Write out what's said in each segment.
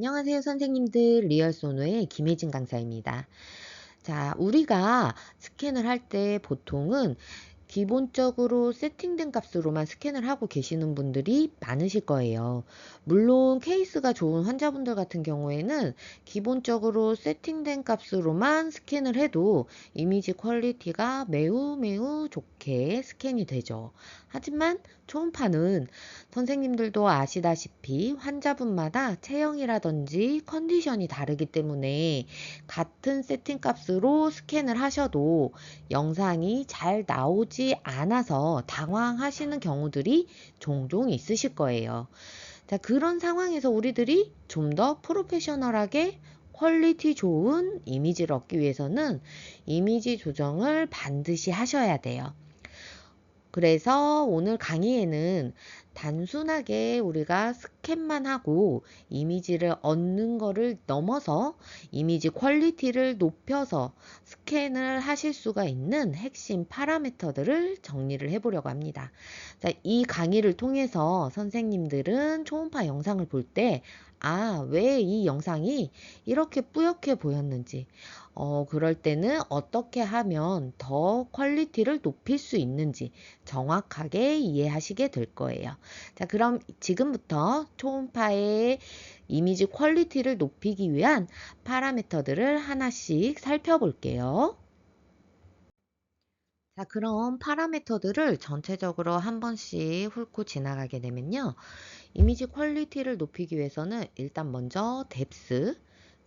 안녕하세요, 선생님들. 리얼소노의 김혜진 강사입니다. 자, 우리가 스캔을 할 때 보통은 기본적으로 세팅된 값으로만 스캔을 하고 계시는 분들이 많으실 거예요. 물론 케이스가 좋은 환자분들 같은 경우에는 기본적으로 세팅된 값으로만 스캔을 해도 이미지 퀄리티가 매우 좋게 스캔이 되죠. 하지만 초음파는 선생님들도 아시다시피 환자분마다 체형이라든지 컨디션이 다르기 때문에 같은 세팅 값으로 스캔을 하셔도 영상이 잘 나오지 않아서 당황하시는 경우들이 종종 있으실 거예요. 자, 그런 상황에서 우리들이 좀 더 프로페셔널하게 퀄리티 좋은 이미지를 얻기 위해서는 이미지 조정을 반드시 하셔야 돼요. 그래서 오늘 강의에는 단순하게 우리가 스캔만 하고 이미지를 얻는 거를 넘어서 이미지 퀄리티를 높여서 스캔을 하실 수가 있는 핵심 파라미터들을 정리를 해보려고 합니다. 자, 이 강의를 통해서 선생님들은 초음파 영상을 볼 때 왜 이 영상이 이렇게 뿌옇게 보였는지, 그럴 때는 어떻게 하면 더 퀄리티를 높일 수 있는지 정확하게 이해하시게 될 거예요. 자, 그럼 지금부터 초음파의 이미지 퀄리티를 높이기 위한 파라미터들을 하나씩 살펴볼게요. 자, 그럼 파라미터들을 전체적으로 한 번씩 훑고 지나가게 되면요. 이미지 퀄리티를 높이기 위해서는 일단 먼저 뎁스,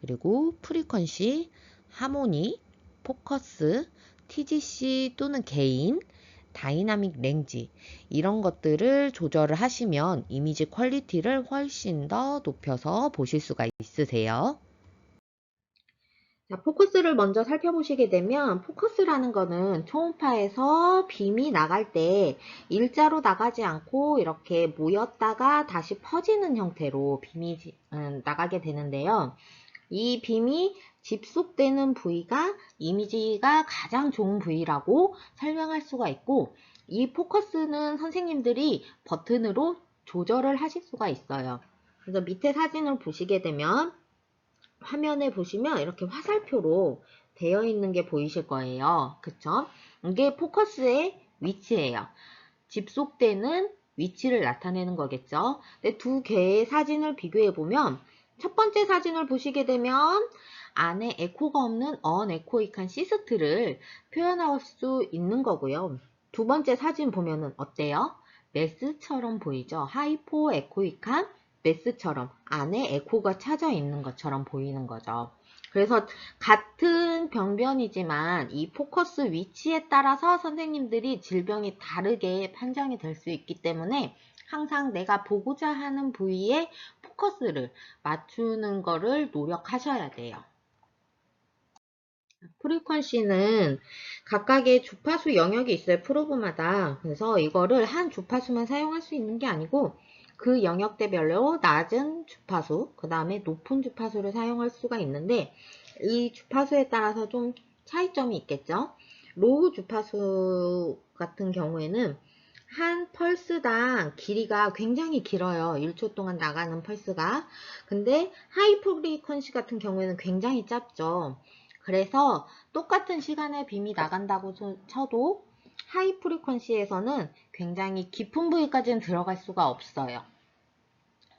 그리고 프리퀀시, 하모니, 포커스, TGC 또는 게인, 다이나믹 랭지 이런 것들을 조절을 하시면 이미지 퀄리티를 훨씬 더 높여서 보실 수가 있으세요. 자, 포커스를 먼저 살펴보시게 되면 포커스라는 거는 초음파에서 빔이 나갈 때 일자로 나가지 않고 이렇게 모였다가 다시 퍼지는 형태로 빔이 나가게 되는데요. 이 빔이 집속되는 부위가 이미지가 가장 좋은 부위라고 설명할 수가 있고, 이 포커스는 선생님들이 버튼으로 조절을 하실 수가 있어요. 그래서 밑에 사진을 보시게 되면 화면에 보시면 이렇게 화살표로 되어 있는 게 보이실 거예요. 그쵸? 이게 포커스의 위치예요. 집속되는 위치를 나타내는 거겠죠. 근데 두 개의 사진을 비교해 보면 첫 번째 사진을 보시게 되면 안에 에코가 없는 언에코익한 시스트를 표현할 수 있는 거고요. 두 번째 사진 보면은 어때요? 메스처럼 보이죠? 하이포 에코익한 메스처럼 안에 에코가 차져 있는 것처럼 보이는 거죠. 그래서 같은 병변이지만 이 포커스 위치에 따라서 선생님들이 질병이 다르게 판정이 될 수 있기 때문에 항상 내가 보고자 하는 부위에 포커스를 맞추는 거를 노력하셔야 돼요. 프리퀀시는 각각의 주파수 영역이 있어요. 프로브마다. 그래서 이거를 한 주파수만 사용할 수 있는 게 아니고 그 영역대별로 낮은 주파수, 그 다음에 높은 주파수를 사용할 수가 있는데 이 주파수에 따라서 좀 차이점이 있겠죠. 로우 주파수 같은 경우에는 한 펄스당 길이가 굉장히 길어요. 1초 동안 나가는 펄스가. 근데 하이 프리퀀시 같은 경우에는 굉장히 짧죠. 그래서 똑같은 시간에 빔이 나간다고 쳐도 하이 프리퀀시에서는 굉장히 깊은 부위까지는 들어갈 수가 없어요.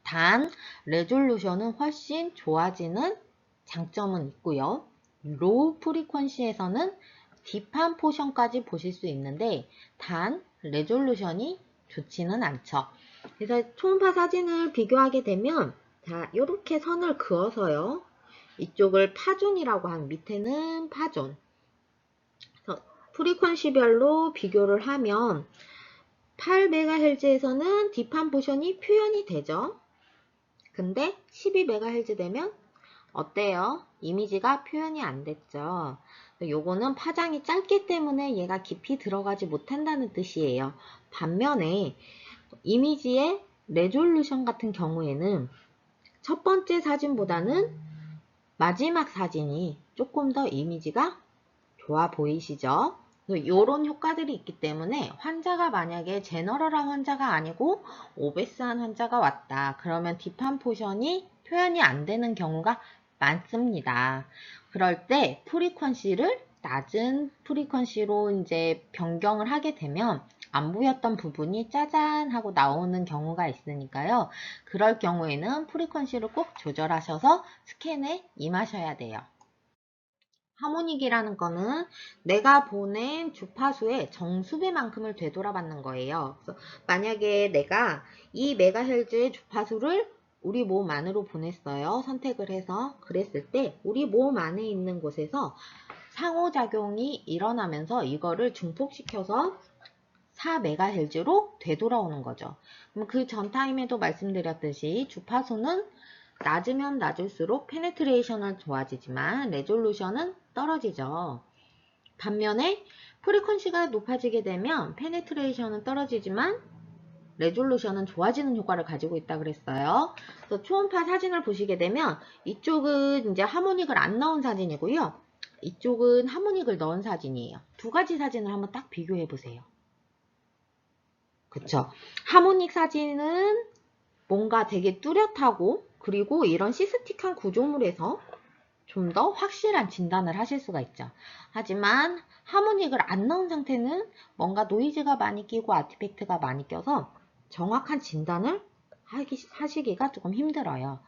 단 레졸루션은 훨씬 좋아지는 장점은 있고요. 로우 프리퀀시에서는 딥한 포션까지 보실 수 있는데 단 레졸루션이 좋지는 않죠. 그래서 초음파 사진을 비교하게 되면 자, 이렇게 선을 그어서요. 이쪽을 파존이라고 하면 밑에는 파존. 프리퀀시별로 비교를 하면 8MHz에서는 딥한 포션이 표현이 되죠. 근데 12MHz 되면 어때요? 이미지가 표현이 안 됐죠. 요거는 파장이 짧기 때문에 얘가 깊이 들어가지 못한다는 뜻이에요. 반면에 이미지의 레졸루션 같은 경우에는 첫 번째 사진보다는 마지막 사진이 조금 더 이미지가 좋아 보이시죠? 이런 효과들이 있기 때문에 환자가 만약에 제너럴한 환자가 아니고 오베스한 환자가 왔다. 그러면 딥한 포션이 표현이 안 되는 경우가 많습니다. 그럴 때 프리퀀시를 낮은 프리퀀시로 이제 변경을 하게 되면 안 보였던 부분이 짜잔 하고 나오는 경우가 있으니까요. 그럴 경우에는 프리퀀시를 꼭 조절하셔서 스캔에 임하셔야 돼요. 하모닉이라는 거는 내가 보낸 주파수의 정수배만큼을 되돌아받는 거예요. 그래서 만약에 내가 이 메가헬즈의 주파수를 우리 몸 안으로 보냈어요. 선택을 해서. 그랬을 때 우리 몸 안에 있는 곳에서 상호작용이 일어나면서 이거를 증폭시켜서 4메가헬즈로 되돌아오는 거죠. 그럼 그 전 타임에도 말씀드렸듯이 주파수는 낮으면 낮을수록 페네트레이션은 좋아지지만 레졸루션은 떨어지죠. 반면에 프리퀀시가 높아지게 되면 페네트레이션은 떨어지지만 레졸루션은 좋아지는 효과를 가지고 있다 그랬어요. 그래서 초음파 사진을 보시게 되면 이쪽은 이제 하모닉을 안 넣은 사진이고요. 이쪽은 하모닉을 넣은 사진이에요. 두 가지 사진을 한번 딱 비교해 보세요. 그쵸? 하모닉 사진은 뭔가 되게 뚜렷하고 그리고 이런 시스틱한 구조물에서 좀 더 확실한 진단을 하실 수가 있죠. 하지만 하모닉을 안 넣은 상태는 뭔가 노이즈가 많이 끼고 아티팩트가 많이 껴서 정확한 진단을 하시기가 조금 힘들어요.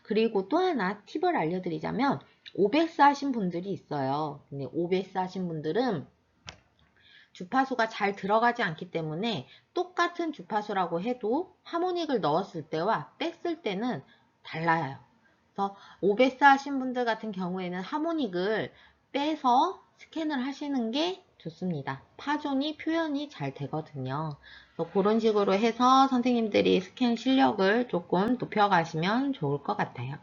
그리고 또 하나 팁을 알려드리자면 오베스 하신 분들이 있어요. 근데 오베스 하신 분들은 주파수가 잘 들어가지 않기 때문에 똑같은 주파수라고 해도 하모닉을 넣었을 때와 뺐을 때는 달라요. 그래서 오베스 하신 분들 같은 경우에는 하모닉을 빼서 스캔을 하시는 게 좋습니다. 파존이 표현이 잘 되거든요. 그래서 그런 식으로 해서 선생님들이 스캔 실력을 조금 높여가시면 좋을 것 같아요.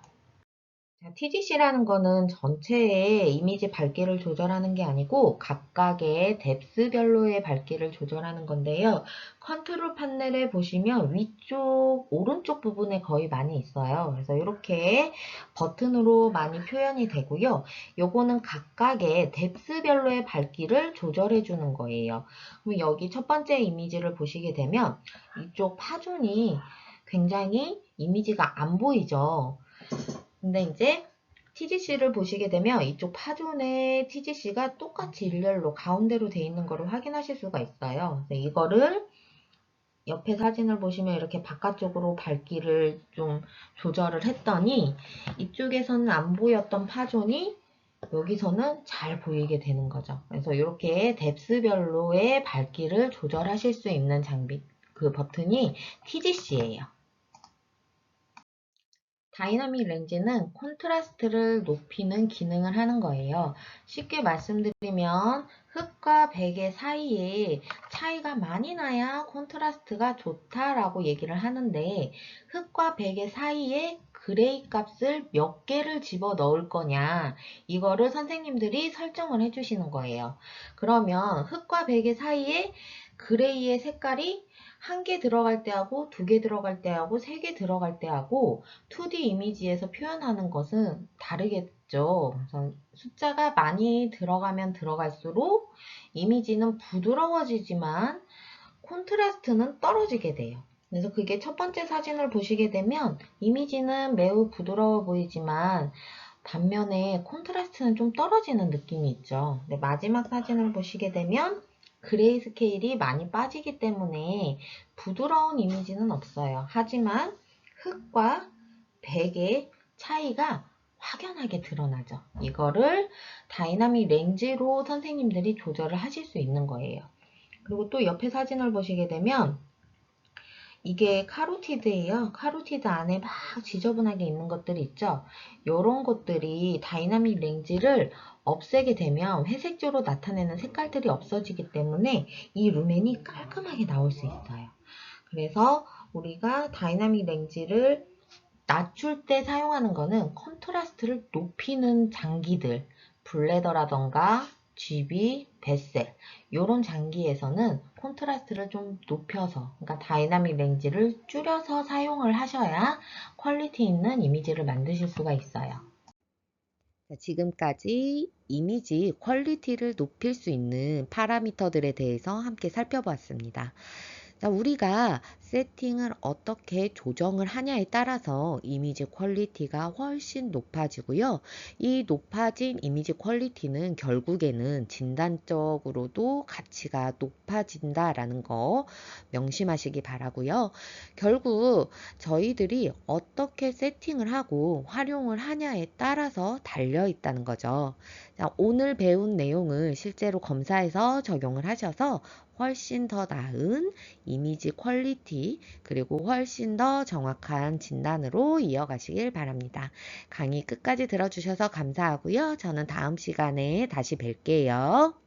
TGC라는 거는 전체의 이미지 밝기를 조절하는 게 아니고 각각의 뎁스별로의 밝기를 조절하는 건데요. 컨트롤 판넬에 보시면 위쪽 오른쪽 부분에 거의 많이 있어요. 그래서 이렇게 버튼으로 많이 표현이 되고요. 요거는 각각의 뎁스별로의 밝기를 조절해 주는 거예요. 그럼 여기 첫 번째 이미지를 보시게 되면 이쪽 파존이 굉장히 이미지가 안 보이죠. 근데 이제 TGC를 보시게 되면 이쪽 파존의 TGC가 똑같이 일렬로 가운데로 돼 있는 거를 확인하실 수가 있어요. 그래서 이거를 옆에 사진을 보시면 이렇게 바깥쪽으로 밝기를 좀 조절을 했더니 이쪽에서는 안 보였던 파존이 여기서는 잘 보이게 되는 거죠. 그래서 이렇게 뎁스별로의 밝기를 조절하실 수 있는 장비, 그 버튼이 TGC예요. 다이나믹 렌즈는 콘트라스트를 높이는 기능을 하는 거예요. 쉽게 말씀드리면 흑과 백의 사이에 차이가 많이 나야 콘트라스트가 좋다라고 얘기를 하는데 흑과 백의 사이에 그레이 값을 몇 개를 집어 넣을 거냐 이거를 선생님들이 설정을 해주시는 거예요. 그러면 흑과 백의 사이에 그레이의 색깔이 한 개 들어갈 때하고 두 개 들어갈 때하고 세 개 들어갈 때하고 2D 이미지에서 표현하는 것은 다르겠죠. 그래서 숫자가 많이 들어가면 들어갈수록 이미지는 부드러워지지만 콘트라스트는 떨어지게 돼요. 그래서 그게 첫 번째 사진을 보시게 되면 이미지는 매우 부드러워 보이지만 반면에 콘트라스트는 좀 떨어지는 느낌이 있죠. 근데 마지막 사진을 보시게 되면 그레이 스케일이 많이 빠지기 때문에 부드러운 이미지는 없어요. 하지만 흑과 백의 차이가 확연하게 드러나죠. 이거를 다이나믹 렌즈로 선생님들이 조절을 하실 수 있는 거예요. 그리고 또 옆에 사진을 보시게 되면 이게 카로티드예요. 카로티드 안에 막 지저분하게 있는 것들이 있죠. 이런 것들이 다이나믹 렌즈를 없애게 되면 회색조로 나타내는 색깔들이 없어지기 때문에 이 루멘이 깔끔하게 나올 수 있어요. 그래서 우리가 다이나믹 렌즈를 낮출 때 사용하는 거는 컨트라스트를 높이는 장기들, 블레더라던가 GB, 베셀 이런 장기에서는 콘트라스트를 좀 높여서 그러니까 다이나믹 렌즈를 줄여서 사용을 하셔야 퀄리티 있는 이미지를 만드실 수가 있어요. 지금까지 이미지 퀄리티를 높일 수 있는 파라미터들에 대해서 함께 살펴보았습니다. 자, 우리가 세팅을 어떻게 조정을 하냐에 따라서 이미지 퀄리티가 훨씬 높아지고요. 이 높아진 이미지 퀄리티는 결국에는 진단적으로도 가치가 높아진다라는 거 명심하시기 바라고요. 결국 저희들이 어떻게 세팅을 하고 활용을 하냐에 따라서 달려 있다는 거죠. 자, 오늘 배운 내용을 실제로 검사해서 적용을 하셔서 훨씬 더 나은 이미지 퀄리티 그리고 훨씬 더 정확한 진단으로 이어가시길 바랍니다. 강의 끝까지 들어주셔서 감사하고요. 저는 다음 시간에 다시 뵐게요.